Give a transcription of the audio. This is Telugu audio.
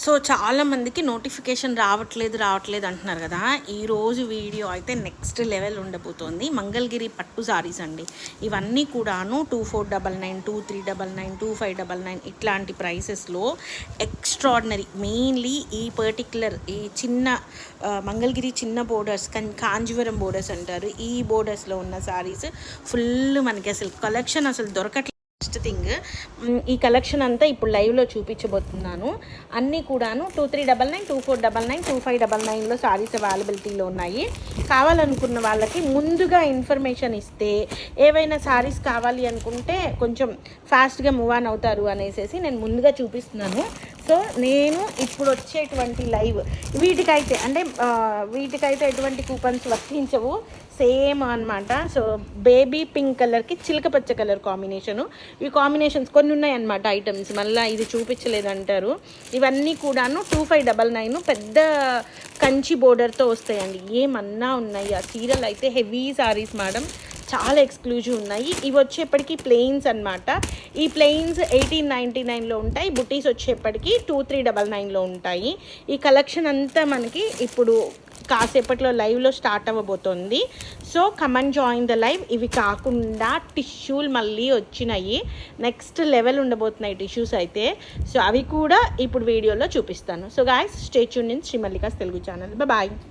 సో చాలామందికి నోటిఫికేషన్ రావట్లేదు అంటున్నారు కదా. ఈరోజు వీడియో అయితే నెక్స్ట్ లెవెల్ ఉండబోతోంది. మంగళగిరి పట్టు సారీస్ అండి. ఇవన్నీ కూడాను 2499, 2399, 2599 ఇట్లాంటి ప్రైసెస్లో ఎక్స్ట్రాడినరీ. మెయిన్లీ ఈ పర్టిక్యులర్ ఈ చిన్న మంగళగిరి చిన్న బోర్డర్స్, కాంజీవరం బోర్డర్స్ అంటారు. ఈ బోర్డర్స్లో ఉన్న సారీస్ ఫుల్ మనకి అసలు కలెక్షన్ అసలు దొరకట్లేదు. ఫస్ట్ థింగ్, ఈ కలెక్షన్ అంతా ఇప్పుడు లైవ్లో చూపించబోతున్నాను. అన్నీ కూడాను 2399, 2499, 2599లో సారీస్ అవైలబిలిటీలో ఉన్నాయి. కావాలనుకున్న వాళ్ళకి ముందుగా ఇన్ఫర్మేషన్ ఇస్తే ఏవైనా సారీస్ కావాలి అనుకుంటే కొంచెం ఫాస్ట్గా మూవ్ ఆన్ అవుతారు అనేసి నేను ముందుగా చూపిస్తున్నాను. సో నేను ఇప్పుడు వచ్చేటువంటి లైవ్ వీటికైతే ఎటువంటి కూపన్స్ వర్తించవు, సేమ్ అనమాట. సో బేబీ పింక్ కలర్కి చిలక పచ్చ కలర్ కాంబినేషను. ఈ కాంబినేషన్స్ కొన్ని ఉన్నాయన్నమాట ఐటమ్స్, మళ్ళీ ఇది చూపించలేదంటారు. ఇవన్నీ కూడాను 2599 పెద్ద కంచి బోర్డర్తో వస్తాయండి. ఏమన్నా ఉన్నాయి. ఆ చీరలు అయితే హెవీ సారీస్ మేడం, చాలా ఎక్స్క్లూజివ్ ఉన్నాయి. ఇవి వచ్చేప్పటికి ప్లెయిన్స్ అనమాట. ఈ ప్లెయిన్స్ 1899లో ఉంటాయి. బుటీస్ వచ్చేప్పటికి 2399లో ఉంటాయి. ఈ కలెక్షన్ అంతా మనకి ఇప్పుడు కాసేపట్లో లైవ్లో స్టార్ట్ అవ్వబోతోంది. So comment join the live. ఇవి కాకుండా టిష్యూలు మళ్ళీ వచ్చినాయి, నెక్స్ట్ లెవెల్ ఉండబోతున్నాయి టిష్యూస్ అయితే. సో అవి కూడా ఇప్పుడు వీడియోలో చూపిస్తాను. So guys, stay tuned in Sri Mallika's Telugu channel. Bye.